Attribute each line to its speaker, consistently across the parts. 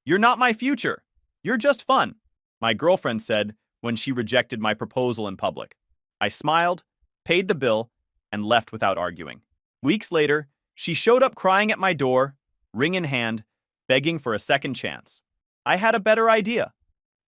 Speaker 1: You're not my future. You're just fun, my girlfriend said when she rejected my proposal in public. I smiled, paid the bill, and left without arguing. Weeks later, she showed up crying at my door, ring in hand, begging for a second chance. I had a better idea.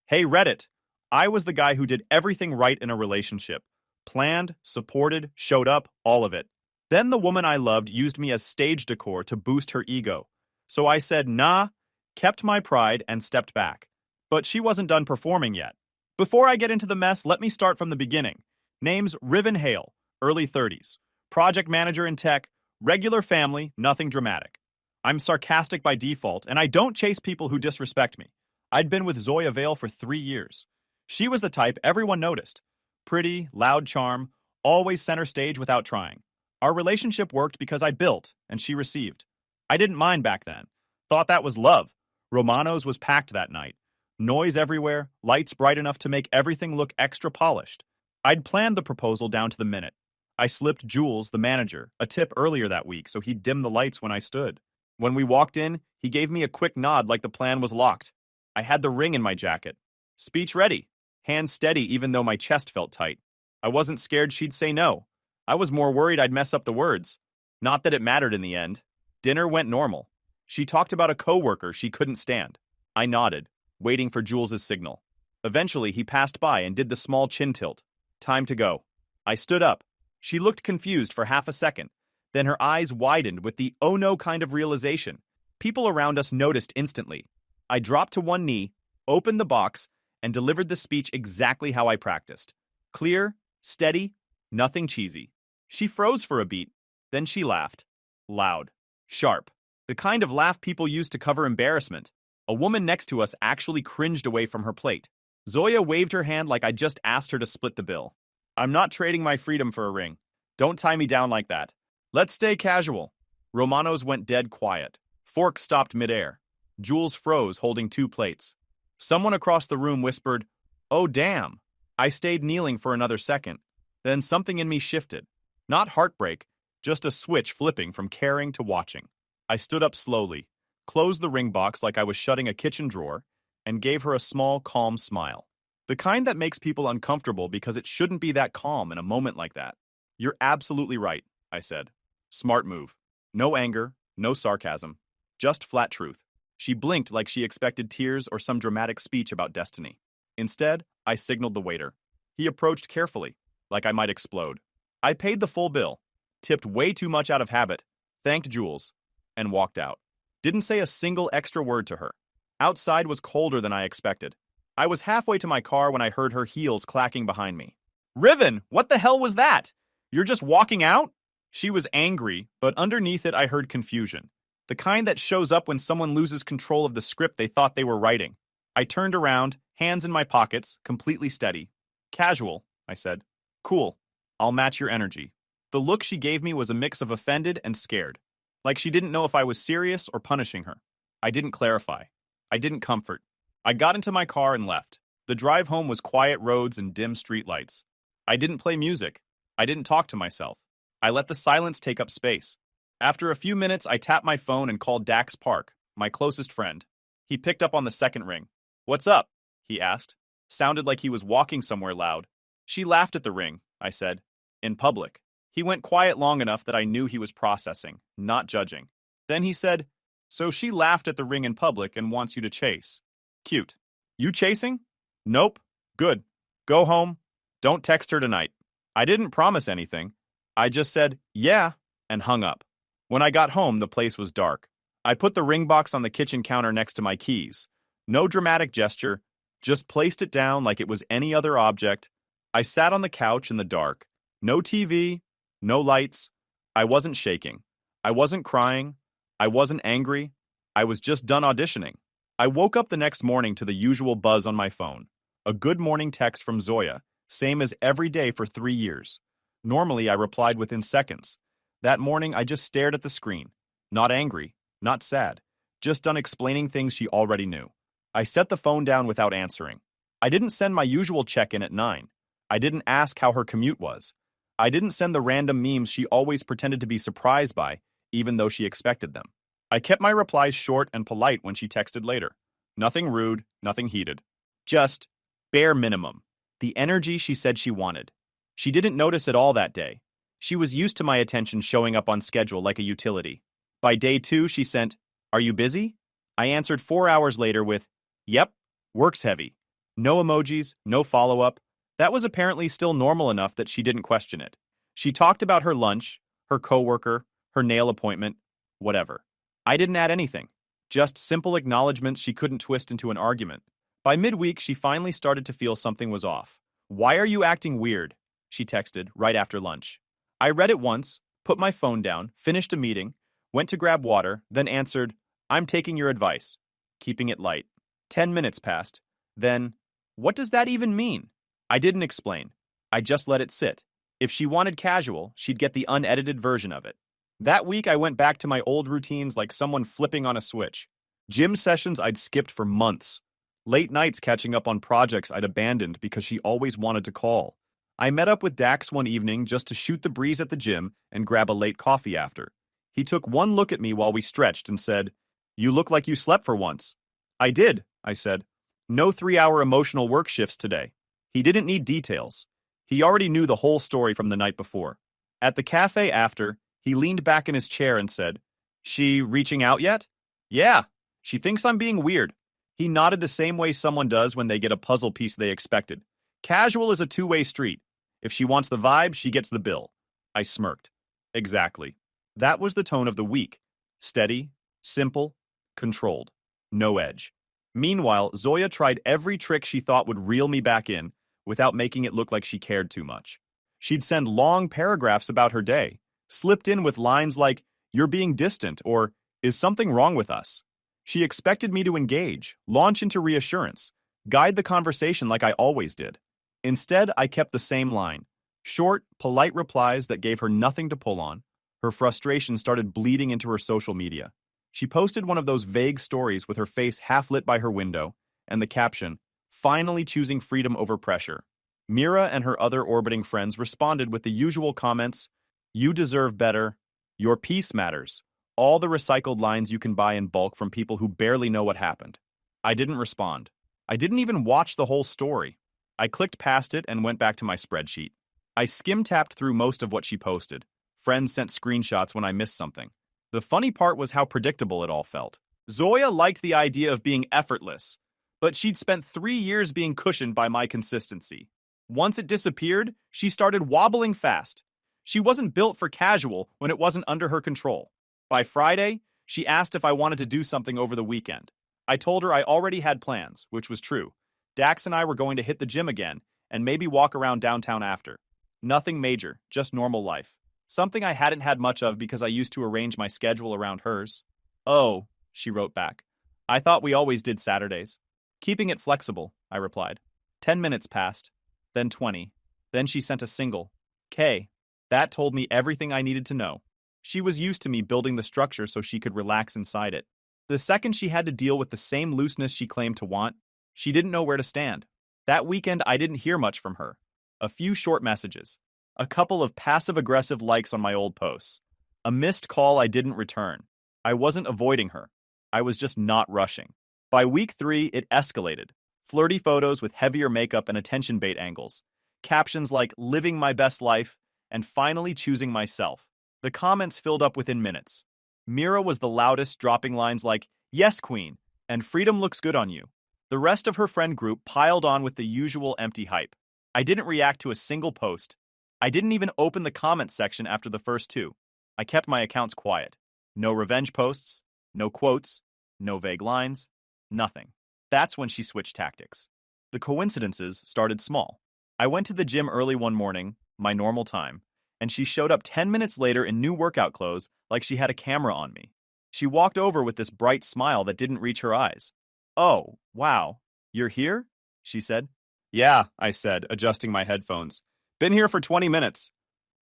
Speaker 1: Hey, Reddit. I was the guy who did everything right in a relationship. Planned, supported, showed up, all of it. Then the woman I loved used me as stage decor to boost her ego. So I said nah, kept my pride, and stepped back. But she wasn't done performing yet. Before I get into the mess, let me start from the beginning. Name's Riven Hale, early 30s. Project manager in tech, regular family, nothing dramatic. I'm sarcastic by default, and I don't chase people who disrespect me. I'd been with Zoya Vale for 3 years. She was the type everyone noticed. Pretty, loud charm, always center stage without trying. Our relationship worked because I built, and she received. I didn't mind back then. Thought that was love. Romano's was packed that night. Noise everywhere, lights bright enough to make everything look extra polished. I'd planned the proposal down to the minute. I slipped Jules, the manager, a tip earlier that week so he'd dim the lights when I stood. When we walked in, he gave me a quick nod like the plan was locked. I had the ring in my jacket. Speech ready. Hands steady even though my chest felt tight. I wasn't scared she'd say no. I was more worried I'd mess up the words. Not that it mattered in the end. Dinner went normal. She talked about a coworker she couldn't stand. I nodded, waiting for Jules's signal. Eventually, he passed by and did the small chin tilt. Time to go. I stood up. She looked confused for half a second. Then her eyes widened with the oh no kind of realization. People around us noticed instantly. I dropped to one knee, opened the box, and delivered the speech exactly how I practiced. Clear, steady, nothing cheesy. She froze for a beat. Then she laughed. Loud. Sharp. The kind of laugh people use to cover embarrassment. A woman next to us actually cringed away from her plate. Zoya waved her hand like I just asked her to split the bill. I'm not trading my freedom for a ring. Don't tie me down like that. Let's stay casual. Romano's went dead quiet. Fork stopped midair. Jules froze, holding 2 plates. Someone across the room whispered, "Oh, damn." I stayed kneeling for another second. Then something in me shifted. Not heartbreak, just a switch flipping from caring to watching. I stood up slowly, closed the ring box like I was shutting a kitchen drawer, and gave her a small, calm smile. The kind that makes people uncomfortable because it shouldn't be that calm in a moment like that. You're absolutely right, I said. Smart move. No anger, no sarcasm. Just flat truth. She blinked like she expected tears or some dramatic speech about destiny. Instead, I signaled the waiter. He approached carefully, like I might explode. I paid the full bill, tipped way too much out of habit, thanked Jules, and walked out. Didn't say a single extra word to her. Outside was colder than I expected. I was halfway to my car when I heard her heels clacking behind me. Riven, what the hell was that? You're just walking out? She was angry, but underneath it I heard confusion. The kind that shows up when someone loses control of the script they thought they were writing. I turned around, hands in my pockets, completely steady. Casual, I said. Cool. I'll match your energy. The look she gave me was a mix of offended and scared. Like she didn't know if I was serious or punishing her. I didn't clarify. I didn't comfort. I got into my car and left. The drive home was quiet roads and dim streetlights. I didn't play music. I didn't talk to myself. I let the silence take up space. After a few minutes, I tapped my phone and called Dax Park, my closest friend. He picked up on the second ring. What's up? He asked. Sounded like he was walking somewhere loud. She laughed at the ring, I said. In public. He went quiet long enough that I knew he was processing, not judging. Then he said, so she laughed at the ring in public and wants you to chase. Cute. You chasing? Nope. Good. Go home. Don't text her tonight. I didn't promise anything. I just said, yeah, and hung up. When I got home, the place was dark. I put the ring box on the kitchen counter next to my keys. No dramatic gesture, just placed it down like it was any other object. I sat on the couch in the dark. No TV, no lights. I wasn't shaking. I wasn't crying. I wasn't angry. I was just done auditioning. I woke up the next morning to the usual buzz on my phone. A good morning text from Zoya, same as every day for 3 years. Normally, I replied within seconds. That morning, I just stared at the screen. Not angry, not sad, just done explaining things she already knew. I set the phone down without answering. I didn't send my usual check-in at 9. I didn't ask how her commute was. I didn't send the random memes she always pretended to be surprised by, even though she expected them. I kept my replies short and polite when she texted later. Nothing rude, nothing heated. Just bare minimum. The energy she said she wanted. She didn't notice at all that day. She was used to my attention showing up on schedule like a utility. By day 2, she sent, "Are you busy?" I answered 4 hours later with, "Yep, work's heavy." No emojis, no follow-up. That was apparently still normal enough that she didn't question it. She talked about her lunch, her coworker, her nail appointment, whatever. I didn't add anything. Just simple acknowledgments she couldn't twist into an argument. By midweek, she finally started to feel something was off. "Why are you acting weird?" she texted right after lunch. I read it once, put my phone down, finished a meeting, went to grab water, then answered, "I'm taking your advice," keeping it light. 10 minutes passed. Then, what does that even mean? I didn't explain. I just let it sit. If she wanted casual, she'd get the unedited version of it. That week, I went back to my old routines like someone flipping on a switch. Gym sessions I'd skipped for months. Late nights catching up on projects I'd abandoned because she always wanted to call. I met up with Dax one evening just to shoot the breeze at the gym and grab a late coffee after. He took one look at me while we stretched and said, "You look like you slept for once." "I did," I said. "No 3-hour emotional work shifts today." He didn't need details. He already knew the whole story from the night before. At the cafe after, he leaned back in his chair and said, "She reaching out yet?" "Yeah, she thinks I'm being weird." He nodded the same way someone does when they get a puzzle piece they expected. Casual is a two-way street. If she wants the vibe, she gets the bill. I smirked. Exactly. That was the tone of the week. Steady, simple, controlled. No edge. Meanwhile, Zoya tried every trick she thought would reel me back in without making it look like she cared too much. She'd send long paragraphs about her day, slipped in with lines like, "You're being distant," or "Is something wrong with us?" She expected me to engage, launch into reassurance, guide the conversation like I always did. Instead, I kept the same line. Short, polite replies that gave her nothing to pull on. Her frustration started bleeding into her social media. She posted one of those vague stories with her face half lit by her window, and the caption, "Finally choosing freedom over pressure." Mira and her other orbiting friends responded with the usual comments, "You deserve better," "Your peace matters," all the recycled lines you can buy in bulk from people who barely know what happened. I didn't respond. I didn't even watch the whole story. I clicked past it and went back to my spreadsheet. I skim-tapped through most of what she posted. Friends sent screenshots when I missed something. The funny part was how predictable it all felt. Zoya liked the idea of being effortless, but she'd spent 3 years being cushioned by my consistency. Once it disappeared, she started wobbling fast. She wasn't built for casual when it wasn't under her control. By Friday, she asked if I wanted to do something over the weekend. I told her I already had plans, which was true. Dax and I were going to hit the gym again, and maybe walk around downtown after. Nothing major, just normal life. Something I hadn't had much of because I used to arrange my schedule around hers. "Oh," she wrote back. "I thought we always did Saturdays." "Keeping it flexible," I replied. 10 minutes passed, then 20. Then she sent a single. K. That told me everything I needed to know. She was used to me building the structure so she could relax inside it. The second she had to deal with the same looseness she claimed to want, she didn't know where to stand. That weekend, I didn't hear much from her. A few short messages. A couple of passive-aggressive likes on my old posts. A missed call I didn't return. I wasn't avoiding her. I was just not rushing. By week 3, it escalated. Flirty photos with heavier makeup and attention bait angles. Captions like "living my best life" and "finally choosing myself." The comments filled up within minutes. Mira was the loudest, dropping lines like, "Yes, queen," and "freedom looks good on you." The rest of her friend group piled on with the usual empty hype. I didn't react to a single post. I didn't even open the comments section after the first 2. I kept my accounts quiet. No revenge posts, no quotes, no vague lines, nothing. That's when she switched tactics. The coincidences started small. I went to the gym early one morning, my normal time, and she showed up 10 minutes later in new workout clothes like she had a camera on me. She walked over with this bright smile that didn't reach her eyes. "Oh, wow, you're here?" she said. "Yeah," I said, adjusting my headphones. "Been here for 20 minutes.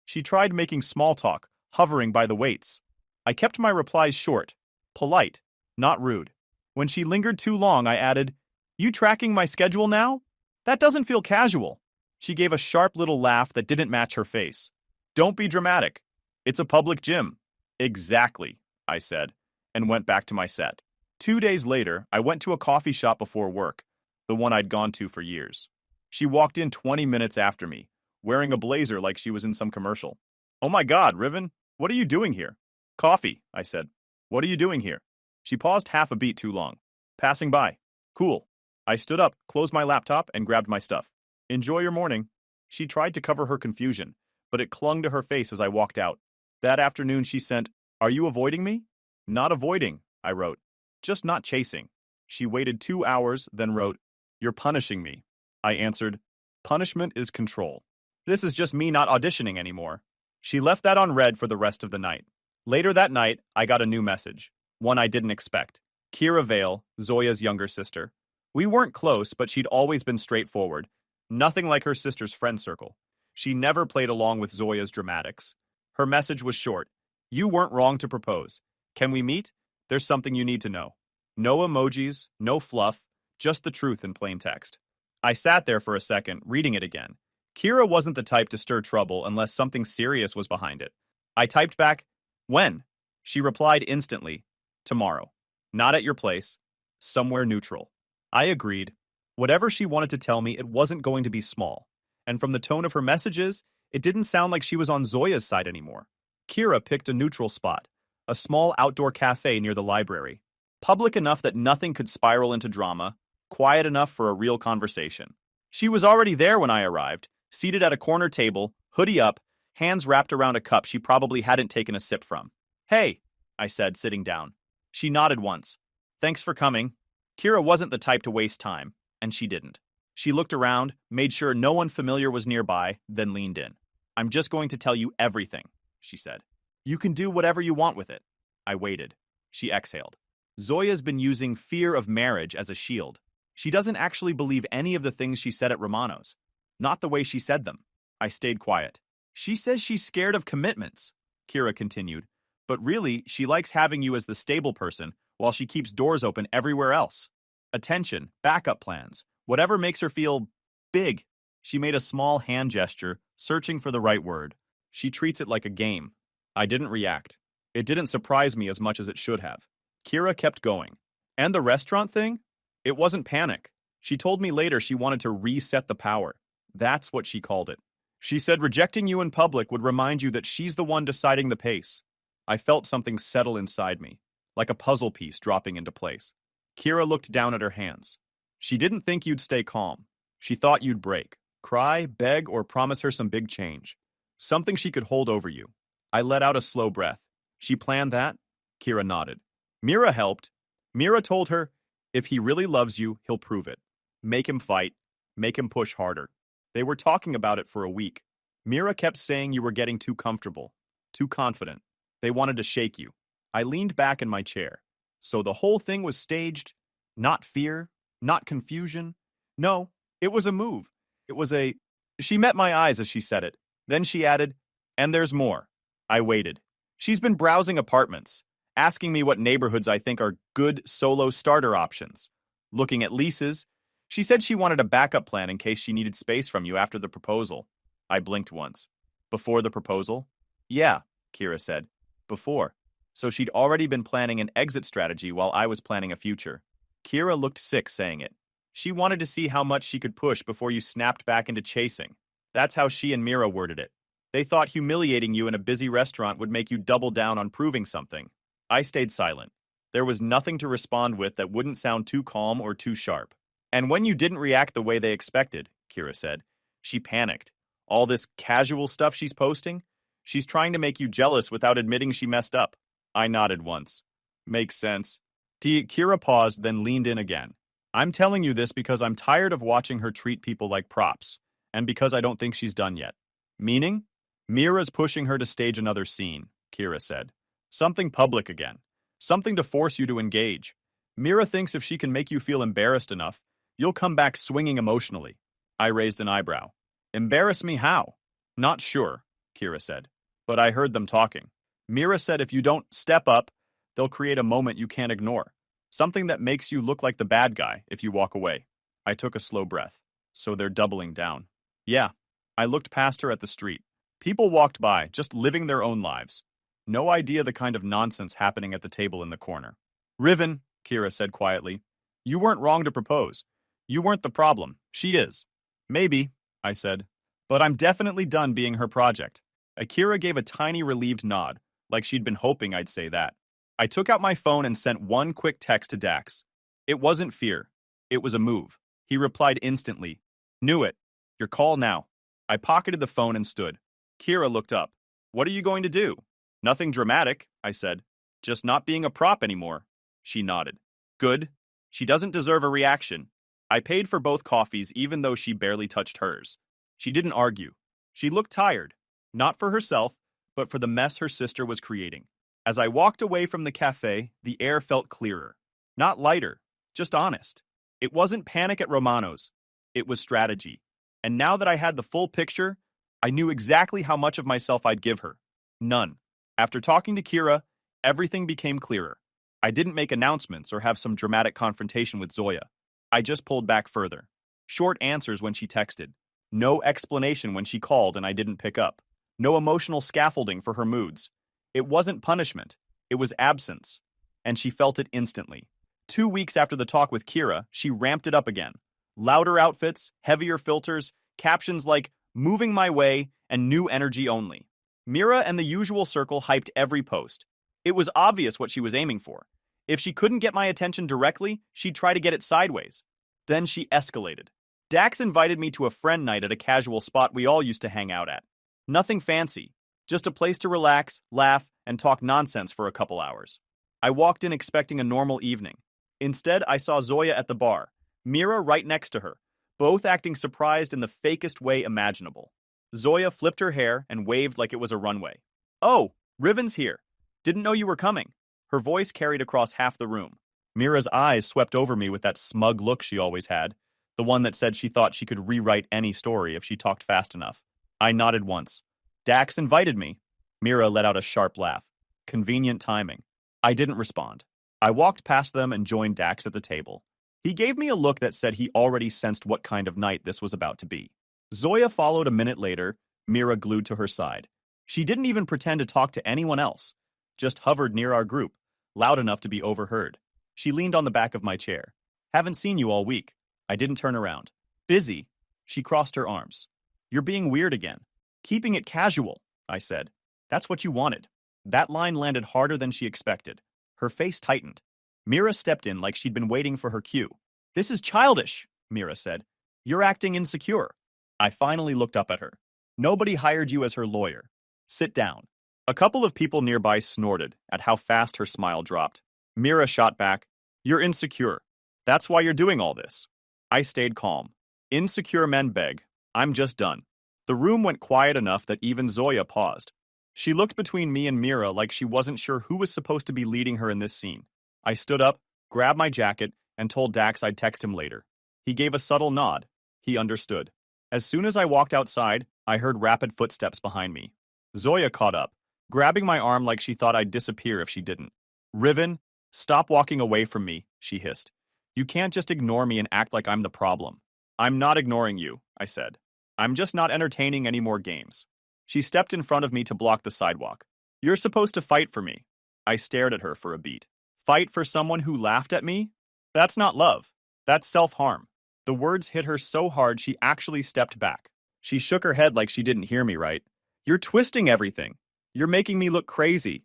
Speaker 1: She tried making small talk, hovering by the weights. I kept my replies short, polite, not rude. When she lingered too long, I added, "You tracking my schedule now? That doesn't feel casual." She gave a sharp little laugh that didn't match her face. "Don't be dramatic. It's a public gym." "Exactly," I said, and went back to my set. 2 days later, I went to a coffee shop before work, the one I'd gone to for years. She walked in 20 minutes after me, wearing a blazer like she was in some commercial. "Oh my God, Riven, what are you doing here?" "Coffee," I said. "What are you doing here?" She paused half a beat too long. "Passing by." "Cool." I stood up, closed my laptop, and grabbed my stuff. "Enjoy your morning." She tried to cover her confusion, but it clung to her face as I walked out. That afternoon she sent, "Are you avoiding me?" "Not avoiding," I wrote. "Just not chasing." She waited 2 hours, then wrote, "You're punishing me." I answered, "Punishment is control. This is just me not auditioning anymore." She left that on read for the rest of the night. Later that night, I got a new message, one I didn't expect. Kira Vale, Zoya's younger sister. We weren't close, but she'd always been straightforward. Nothing like her sister's friend circle. She never played along with Zoya's dramatics. Her message was short. "You weren't wrong to propose. Can we meet? There's something you need to know." No emojis, no fluff, just the truth in plain text. I sat there for a second, reading it again. Kira wasn't the type to stir trouble unless something serious was behind it. I typed back, "When?" She replied instantly, "Tomorrow. Not at your place. Somewhere neutral." I agreed. Whatever she wanted to tell me, it wasn't going to be small. And from the tone of her messages, it didn't sound like she was on Zoya's side anymore. Kira picked a neutral spot, a small outdoor cafe near the library. Public enough that nothing could spiral into drama, quiet enough for a real conversation. She was already there when I arrived, seated at a corner table, hoodie up, hands wrapped around a cup she probably hadn't taken a sip from. "Hey," I said, sitting down. She nodded once. "Thanks for coming." Kira wasn't the type to waste time, and she didn't. She looked around, made sure no one familiar was nearby, then leaned in. "I'm just going to tell you everything," she said. "You can do whatever you want with it." I waited. She exhaled. Zoya's been using fear of marriage as a shield. She doesn't actually believe any of the things she said at Romano's. Not the way she said them. I stayed quiet. "She says she's scared of commitments," Kira continued. "But really, she likes having you as the stable person while she keeps doors open everywhere else. Attention, backup plans, whatever makes her feel big." She made a small hand gesture, searching for the right word. She treats it like a game. I didn't react. It didn't surprise me as much as it should have. Kira kept going. "And the restaurant thing? It wasn't panic. She told me later she wanted to reset the power. That's what she called it. She said rejecting you in public would remind you that she's the one deciding the pace." I felt something settle inside me, like a puzzle piece dropping into place. Kira looked down at her hands. "She didn't think you'd stay calm. She thought you'd break, cry, beg, or promise her some big change. Something she could hold over you." I let out a slow breath. "She planned that?" Kira nodded. "Mira helped. Mira told her, if he really loves you, he'll prove it. Make him fight. Make him push harder." They were talking about it for a week. Mira kept saying you were getting too comfortable, too confident. They wanted to shake you. I leaned back in my chair. So the whole thing was staged? Not fear? Not confusion? No, it was a move. It was a... She met my eyes as she said it. Then she added, "And there's more." I waited. "She's been browsing apartments, asking me what neighborhoods I think are good solo starter options. Looking at leases. She said she wanted a backup plan in case she needed space from you after the proposal." I blinked once. "Before the proposal?" "Yeah," Kira said. "Before." So she'd already been planning an exit strategy while I was planning a future. Kira looked sick saying it. She wanted to see how much she could push before you snapped back into chasing. That's how she and Mira worded it. They thought humiliating you in a busy restaurant would make you double down on proving something. I stayed silent. There was nothing to respond with that wouldn't sound too calm or too sharp. "And when you didn't react the way they expected," Kira said, "she panicked. All this casual stuff she's posting? She's trying to make you jealous without admitting she messed up." I nodded once. "Makes sense." Kira paused, then leaned in again. "I'm telling you this because I'm tired of watching her treat people like props, and because I don't think she's done yet." "Meaning?" "Mira's pushing her to stage another scene," Kira said. "Something public again. Something to force you to engage. Mira thinks if she can make you feel embarrassed enough, you'll come back swinging emotionally." I raised an eyebrow. "Embarrass me how?" "Not sure," Kira said. "But I heard them talking. Mira said if you don't step up, they'll create a moment you can't ignore. Something that makes you look like the bad guy if you walk away." I took a slow breath. So they're doubling down. Yeah. I looked past her at the street. People walked by, just living their own lives. No idea the kind of nonsense happening at the table in the corner. "Riven," Kira said quietly. You weren't wrong to propose. You weren't the problem. She is. Maybe, I said. But I'm definitely done being her project. Akira gave a tiny relieved nod, like she'd been hoping I'd say that. I took out my phone and sent one quick text to Dax. It wasn't fear. It was a move. He replied instantly. Knew it. Your call now. I pocketed the phone and stood. Kira looked up. What are you going to do? Nothing dramatic, I said. Just not being a prop anymore. She nodded. Good. She doesn't deserve a reaction. I paid for both coffees even though she barely touched hers. She didn't argue. She looked tired. Not for herself, but for the mess her sister was creating. As I walked away from the cafe, the air felt clearer. Not lighter, just honest. It wasn't panic at Romano's. It was strategy. And now that I had the full picture, I knew exactly how much of myself I'd give her. None. After talking to Kira, everything became clearer. I didn't make announcements or have some dramatic confrontation with Zoya. I just pulled back further. Short answers when she texted. No explanation when she called and I didn't pick up. No emotional scaffolding for her moods. It wasn't punishment. It was absence. And she felt it instantly. 2 weeks after the talk with Kira, she ramped it up again. Louder outfits, heavier filters, captions like, moving my way, and new energy only. Mira and the usual circle hyped every post. It was obvious what she was aiming for. If she couldn't get my attention directly, she'd try to get it sideways. Then she escalated. Dax invited me to a friend night at a casual spot we all used to hang out at. Nothing fancy, just a place to relax, laugh, and talk nonsense for a couple hours. I walked in expecting a normal evening. Instead, I saw Zoya at the bar, Mira right next to her, both acting surprised in the fakest way imaginable. Zoya flipped her hair and waved like it was a runway. Oh, Riven's here. Didn't know you were coming. Her voice carried across half the room. Mira's eyes swept over me with that smug look she always had, the one that said she thought she could rewrite any story if she talked fast enough. I nodded once. Dax invited me. Mira let out a sharp laugh. Convenient timing. I didn't respond. I walked past them and joined Dax at the table. He gave me a look that said he already sensed what kind of night this was about to be. Zoya followed a minute later, Mira glued to her side. She didn't even pretend to talk to anyone else, just hovered near our group, loud enough to be overheard. She leaned on the back of my chair. Haven't seen you all week. I didn't turn around. Busy. She crossed her arms. You're being weird again. Keeping it casual, I said. That's what you wanted. That line landed harder than she expected. Her face tightened. Mira stepped in like she'd been waiting for her cue. This is childish, Mira said. You're acting insecure. I finally looked up at her. Nobody hired you as her lawyer. Sit down. A couple of people nearby snorted at how fast her smile dropped. Mira shot back. You're insecure. That's why you're doing all this. I stayed calm. Insecure men beg. I'm just done. The room went quiet enough that even Zoya paused. She looked between me and Mira like she wasn't sure who was supposed to be leading her in this scene. I stood up, grabbed my jacket, and told Dax I'd text him later. He gave a subtle nod. He understood. As soon as I walked outside, I heard rapid footsteps behind me. Zoya caught up, grabbing my arm like she thought I'd disappear if she didn't. Riven, stop walking away from me, she hissed. You can't just ignore me and act like I'm the problem. I'm not ignoring you, I said. I'm just not entertaining any more games. She stepped in front of me to block the sidewalk. You're supposed to fight for me. I stared at her for a beat. Fight for someone who laughed at me? That's not love. That's self-harm. The words hit her so hard she actually stepped back. She shook her head like she didn't hear me right. You're twisting everything. You're making me look crazy.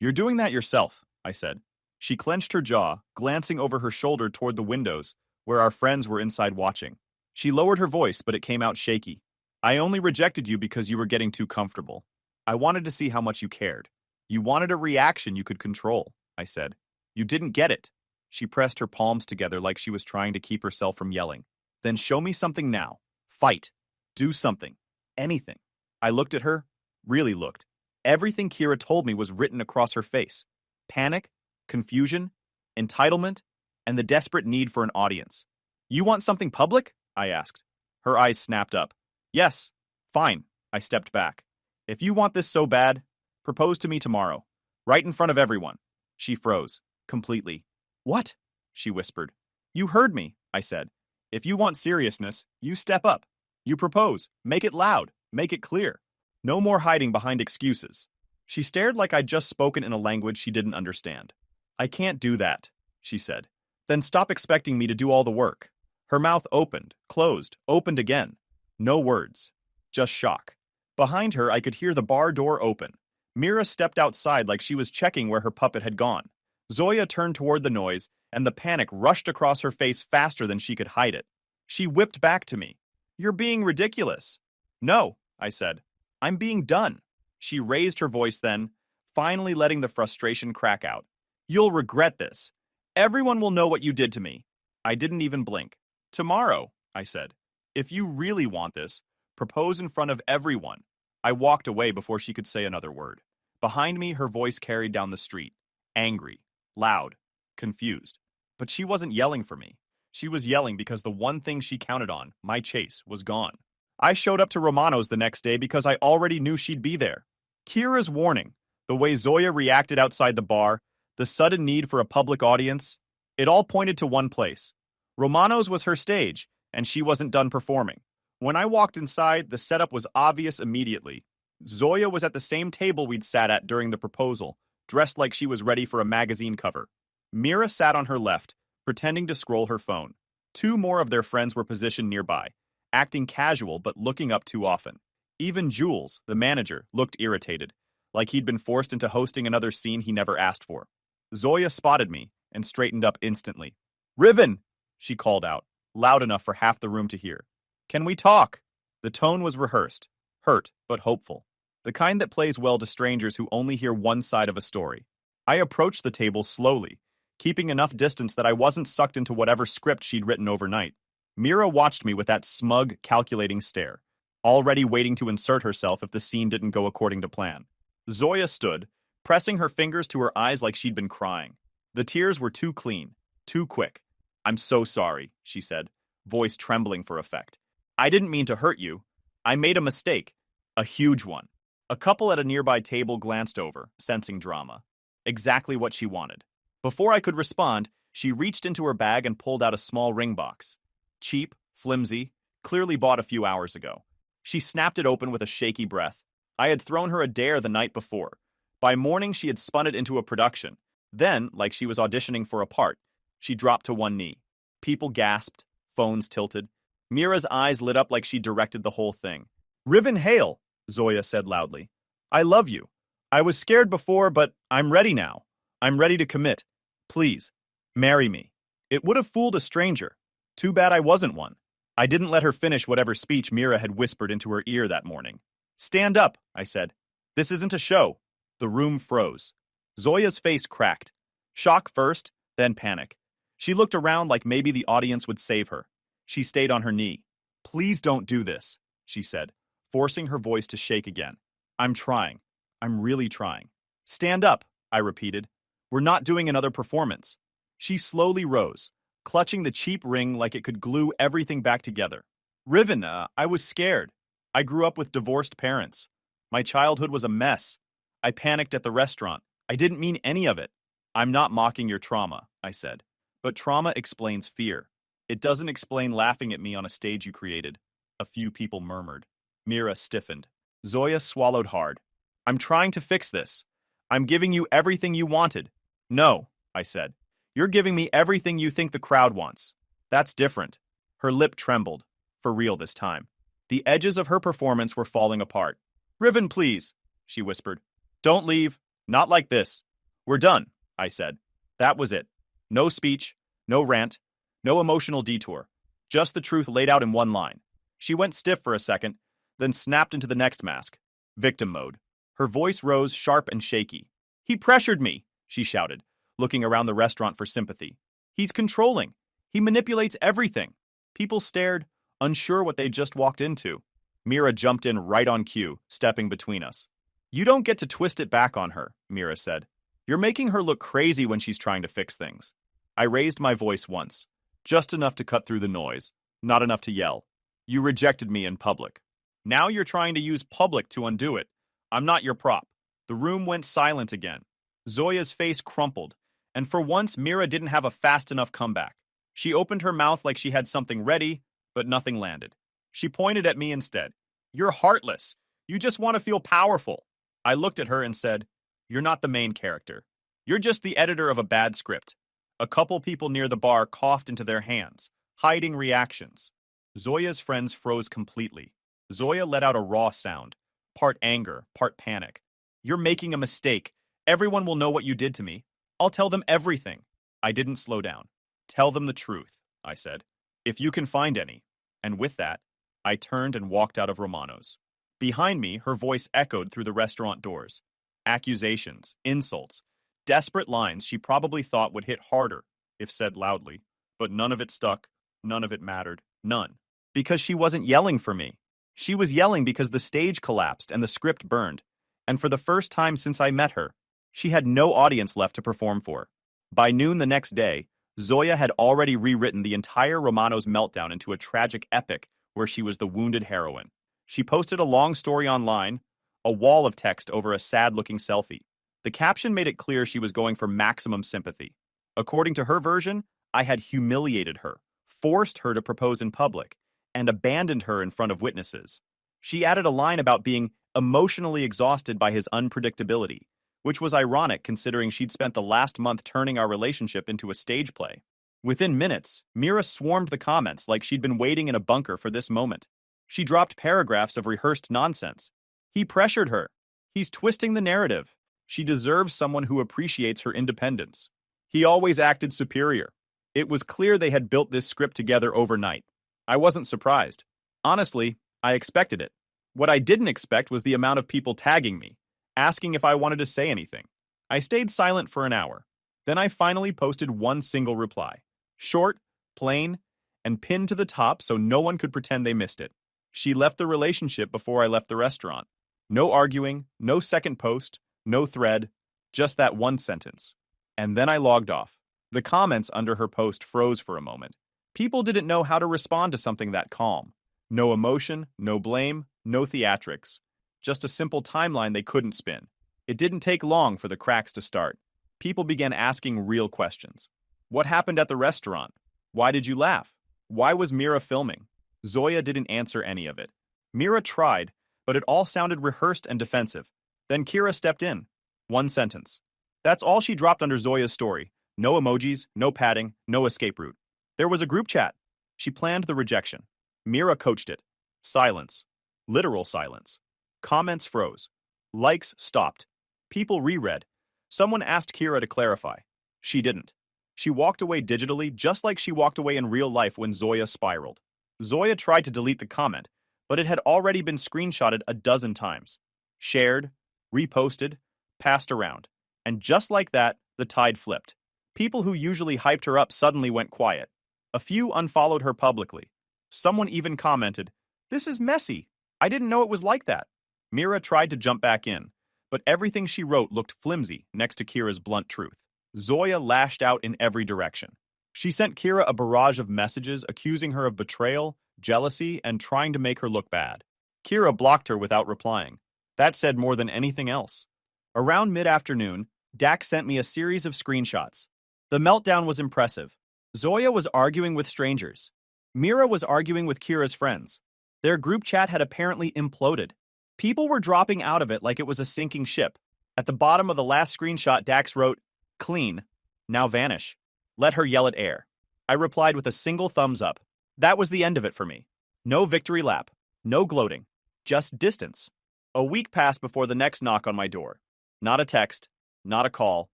Speaker 1: You're doing that yourself, I said. She clenched her jaw, glancing over her shoulder toward the windows, where our friends were inside watching. She lowered her voice, but it came out shaky. I only rejected you because you were getting too comfortable. I wanted to see how much you cared. You wanted a reaction you could control, I said. You didn't get it. She pressed her palms together like she was trying to keep herself from yelling. Then show me something now. Fight. Do something. Anything. I looked at her, really looked. Everything Kira told me was written across her face. Panic, confusion, entitlement, and the desperate need for an audience. You want something public? I asked. Her eyes snapped up. Yes. Fine. I stepped back. If you want this so bad, propose to me tomorrow. Right in front of everyone. She froze. Completely. What? She whispered. You heard me, I said. If you want seriousness, you step up. You propose. Make it loud. Make it clear. No more hiding behind excuses. She stared like I'd just spoken in a language she didn't understand. I can't do that. she said. Then stop expecting me to do all the work. Her mouth opened, closed, opened again. No words. Just shock. Behind her, I could hear the bar door open. Mira stepped outside like she was checking where her puppet had gone. Zoya turned toward the noise, and the panic rushed across her face faster than she could hide it. She whipped back to me. You're being ridiculous. No, I said. I'm being done. She raised her voice then, finally letting the frustration crack out. You'll regret this. Everyone will know what you did to me. I didn't even blink. Tomorrow, I said. If you really want this, propose in front of everyone. I walked away before she could say another word. Behind me, her voice carried down the street. Angry, loud, confused. But she wasn't yelling for me. She was yelling because the one thing she counted on, my chase, was gone. I showed up to Romano's the next day because I already knew she'd be there. Kira's warning, the way Zoya reacted outside the bar, the sudden need for a public audience, it all pointed to one place. Romano's was her stage, and she wasn't done performing. When I walked inside, the setup was obvious immediately. Zoya was at the same table we'd sat at during the proposal, dressed like she was ready for a magazine cover. Mira sat on her left, pretending to scroll her phone. Two more of their friends were positioned nearby, acting casual but looking up too often. Even Jules, the manager, looked irritated, like he'd been forced into hosting another scene he never asked for. Zoya spotted me and straightened up instantly. Riven, she called out, loud enough for half the room to hear. Can we talk? The tone was rehearsed, hurt but hopeful. The kind that plays well to strangers who only hear one side of a story. I approached the table slowly, keeping enough distance that I wasn't sucked into whatever script she'd written overnight. Mira watched me with that smug, calculating stare, already waiting to insert herself if the scene didn't go according to plan. Zoya stood, pressing her fingers to her eyes like she'd been crying. The tears were too clean, too quick. I'm so sorry, she said, voice trembling for effect. I didn't mean to hurt you. I made a mistake. A huge one. A couple at a nearby table glanced over, sensing drama. Exactly what she wanted. Before I could respond, she reached into her bag and pulled out a small ring box. Cheap, flimsy, clearly bought a few hours ago. She snapped it open with a shaky breath. I had thrown her a dare the night before. By morning, she had spun it into a production. Then, like she was auditioning for a part, she dropped to one knee. People gasped, phones tilted. Mira's eyes lit up like she directed the whole thing. Riven Hale, Zoya said loudly. I love you. I was scared before, but I'm ready now. I'm ready to commit. Please, marry me. It would have fooled a stranger. Too bad I wasn't one. I didn't let her finish whatever speech Mira had whispered into her ear that morning. Stand up, I said. This isn't a show. The room froze. Zoya's face cracked. Shock first, then panic. She looked around like maybe the audience would save her. She stayed on her knee. Please don't do this, she said, forcing her voice to shake again. I'm trying. I'm really trying. Stand up, I repeated. We're not doing another performance. She slowly rose, clutching the cheap ring like it could glue everything back together. Riven, I was scared. I grew up with divorced parents. My childhood was a mess. I panicked at the restaurant. I didn't mean any of it. I'm not mocking your trauma, I said. But trauma explains fear. It doesn't explain laughing at me on a stage you created. A few people murmured. Mira stiffened. Zoya swallowed hard. I'm trying to fix this. I'm giving you everything you wanted. No, I said. You're giving me everything you think the crowd wants. That's different. Her lip trembled. For real this time. The edges of her performance were falling apart. Riven, please, she whispered. Don't leave. Not like this. We're done, I said. That was it. No speech, no rant, no emotional detour. Just the truth laid out in one line. She went stiff for a second, then snapped into the next mask. Victim mode. Her voice rose sharp and shaky. He pressured me, she shouted, looking around the restaurant for sympathy. He's controlling. He manipulates everything. People stared, unsure what they'd just walked into. Mira jumped in right on cue, stepping between us. You don't get to twist it back on her, Mira said. You're making her look crazy when she's trying to fix things. I raised my voice once, just enough to cut through the noise, not enough to yell. You rejected me in public. Now you're trying to use public to undo it. I'm not your prop. The room went silent again. Zoya's face crumpled, and for once Mira didn't have a fast enough comeback. She opened her mouth like she had something ready, but nothing landed. She pointed at me instead. You're heartless. You just want to feel powerful. I looked at her and said, You're not the main character. You're just the editor of a bad script. A couple people near the bar coughed into their hands, hiding reactions. Zoya's friends froze completely. Zoya let out a raw sound, part anger, part panic. You're making a mistake. Everyone will know what you did to me. I'll tell them everything. I didn't slow down. Tell them the truth, I said. If you can find any. And with that, I turned and walked out of Romano's. Behind me, her voice echoed through the restaurant doors. Accusations, insults, desperate lines she probably thought would hit harder if said loudly. But none of it stuck. None of it mattered. None. Because she wasn't yelling for me. She was yelling because the stage collapsed and the script burned. And for the first time since I met her, she had no audience left to perform for. By noon the next day, Zoya had already rewritten the entire Romano's meltdown into a tragic epic where she was the wounded heroine. She posted a long story online, a wall of text over a sad-looking selfie. The caption made it clear she was going for maximum sympathy. According to her version, I had humiliated her, forced her to propose in public, and abandoned her in front of witnesses. She added a line about being emotionally exhausted by his unpredictability, which was ironic considering she'd spent the last month turning our relationship into a stage play. Within minutes, Mira swarmed the comments like she'd been waiting in a bunker for this moment. She dropped paragraphs of rehearsed nonsense. He pressured her. He's twisting the narrative. She deserves someone who appreciates her independence. He always acted superior. It was clear they had built this script together overnight. I wasn't surprised. Honestly, I expected it. What I didn't expect was the amount of people tagging me, asking if I wanted to say anything. I stayed silent for an hour. Then I finally posted one single reply. Short, plain, and pinned to the top so no one could pretend they missed it. She left the relationship before I left the restaurant. No arguing, no second post, no thread, just that one sentence. And then I logged off. The comments under her post froze for a moment. People didn't know how to respond to something that calm. No emotion, no blame, no theatrics. Just a simple timeline they couldn't spin. It didn't take long for the cracks to start. People began asking real questions. What happened at the restaurant? Why did you laugh? Why was Mira filming? Zoya didn't answer any of it. Mira tried, but it all sounded rehearsed and defensive. Then Kira stepped in. One sentence. That's all she dropped under Zoya's story. No emojis, no padding, no escape route. There was a group chat. She planned the rejection. Mira coached it. Silence. Literal silence. Comments froze. Likes stopped. People reread. Someone asked Kira to clarify. She didn't. She walked away digitally just like she walked away in real life when Zoya spiraled. Zoya tried to delete the comment, but it had already been screenshotted a dozen times. Shared, reposted, passed around. And just like that, the tide flipped. People who usually hyped her up suddenly went quiet. A few unfollowed her publicly. Someone even commented, "This is messy. I didn't know it was like that." Mira tried to jump back in, but everything she wrote looked flimsy next to Kira's blunt truth. Zoya lashed out in every direction. She sent Kira a barrage of messages accusing her of betrayal, jealousy, and trying to make her look bad. Kira blocked her without replying. That said more than anything else. Around mid-afternoon, Dak sent me a series of screenshots. The meltdown was impressive. Zoya was arguing with strangers. Mira was arguing with Kira's friends. Their group chat had apparently imploded. People were dropping out of it like it was a sinking ship. At the bottom of the last screenshot, Dax wrote, "Clean. Now vanish. Let her yell at air." I replied with a single thumbs up. That was the end of it for me. No victory lap. No gloating. Just distance. A week passed before the next knock on my door. Not a text. Not a call.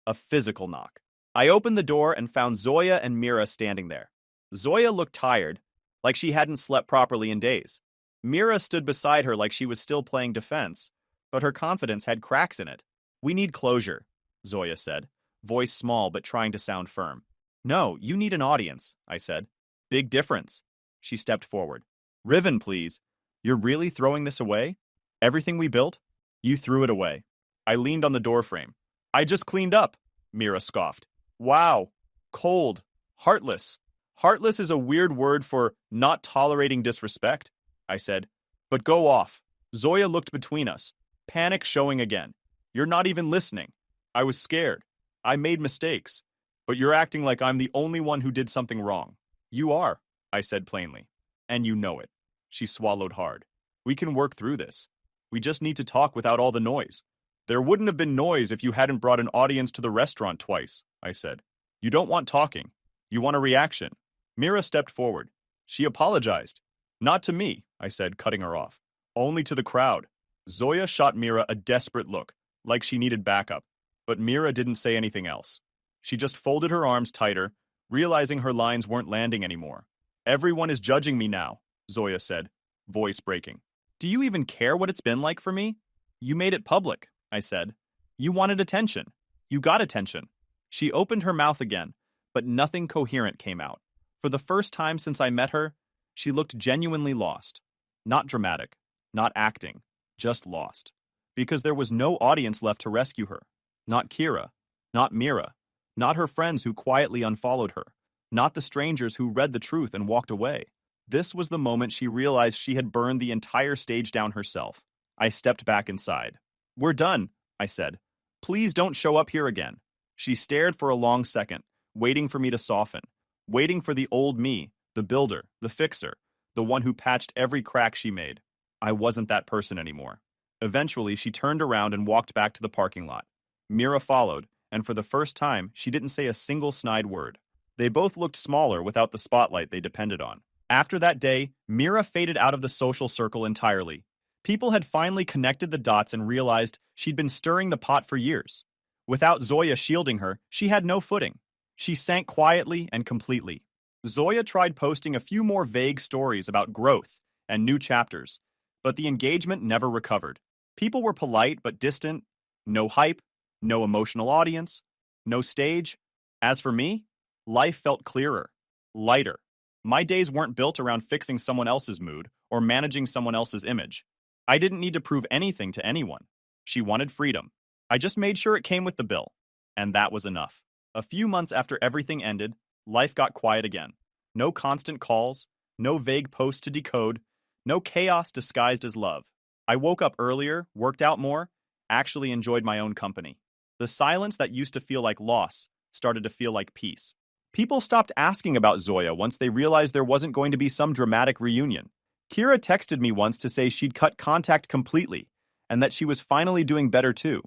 Speaker 1: A physical knock. I opened the door and found Zoya and Mira standing there. Zoya looked tired, like she hadn't slept properly in days. Mira stood beside her like she was still playing defense, but her confidence had cracks in it. "We need closure," Zoya said, voice small but trying to sound firm. "No, you need an audience," I said. "Big difference." She stepped forward. "Riven, please. You're really throwing this away? Everything we built? You threw it away." I leaned on the doorframe. "I just cleaned up," Mira scoffed. "Wow. Cold. Heartless." "Heartless is a weird word for not tolerating disrespect," I said. "But go off." Zoya looked between us, panic showing again. "You're not even listening. I was scared. I made mistakes. But you're acting like I'm the only one who did something wrong." "You are," I said plainly. "And you know it." She swallowed hard. "We can work through this. We just need to talk without all the noise." "There wouldn't have been noise if you hadn't brought an audience to the restaurant twice," I said. You don't want talking. You want a reaction. Mira stepped forward. She apologized. Not to me, I said, cutting her off. Only to the crowd. Zoya shot Mira a desperate look, like she needed backup. But Mira didn't say anything else. She just folded her arms tighter, realizing her lines weren't landing anymore. Everyone is judging me now, Zoya said, voice breaking. Do you even care what it's been like for me? You made it public, I said. You wanted attention. You got attention. She opened her mouth again, but nothing coherent came out. For the first time since I met her, she looked genuinely lost. Not dramatic, not acting, just lost. Because there was no audience left to rescue her. Not Kira, not Mira, not her friends who quietly unfollowed her, not the strangers who read the truth and walked away. This was the moment she realized she had burned the entire stage down herself. I stepped back inside. We're done, I said. Please don't show up here again. She stared for a long second, waiting for me to soften, waiting for the old me, the builder, the fixer, the one who patched every crack she made. I wasn't that person anymore. Eventually, she turned around and walked back to the parking lot. Mira followed, and for the first time, she didn't say a single snide word. They both looked smaller without the spotlight they depended on. After that day, Mira faded out of the social circle entirely. People had finally connected the dots and realized she'd been stirring the pot for years. Without Zoya shielding her, she had no footing. She sank quietly and completely. Zoya tried posting a few more vague stories about growth and new chapters, but the engagement never recovered. People were polite but distant, no hype, no emotional audience, no stage. As for me, life felt clearer, lighter. My days weren't built around fixing someone else's mood or managing someone else's image. I didn't need to prove anything to anyone. She wanted freedom. I just made sure it came with the bill. And that was enough. A few months after everything ended, life got quiet again. No constant calls, no vague posts to decode, no chaos disguised as love. I woke up earlier, worked out more, actually enjoyed my own company. The silence that used to feel like loss started to feel like peace. People stopped asking about Zoya once they realized there wasn't going to be some dramatic reunion. Kira texted me once to say she'd cut contact completely, and that she was finally doing better too.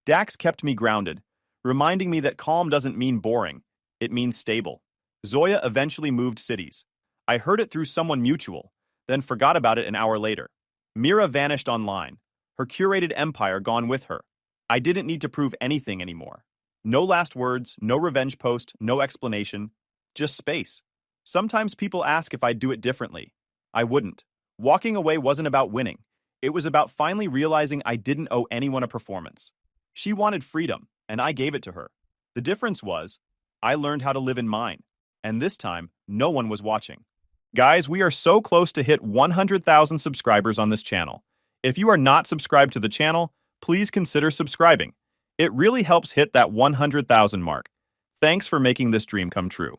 Speaker 1: Dax kept me grounded, reminding me that calm doesn't mean boring, it means stable. Zoya eventually moved cities. I heard it through someone mutual, then forgot about it an hour later. Mira vanished online, her curated empire gone with her. I didn't need to prove anything anymore. No last words, no revenge post, no explanation, just space. Sometimes people ask if I'd do it differently. I wouldn't. Walking away wasn't about winning. It was about finally realizing I didn't owe anyone a performance. She wanted freedom, and I gave it to her. The difference was, I learned how to live in mine. And this time, no one was watching. Guys, we are so close to hit 100,000 subscribers on this channel. If you are not subscribed to the channel, please consider subscribing. It really helps hit that 100,000 mark. Thanks for making this dream come true.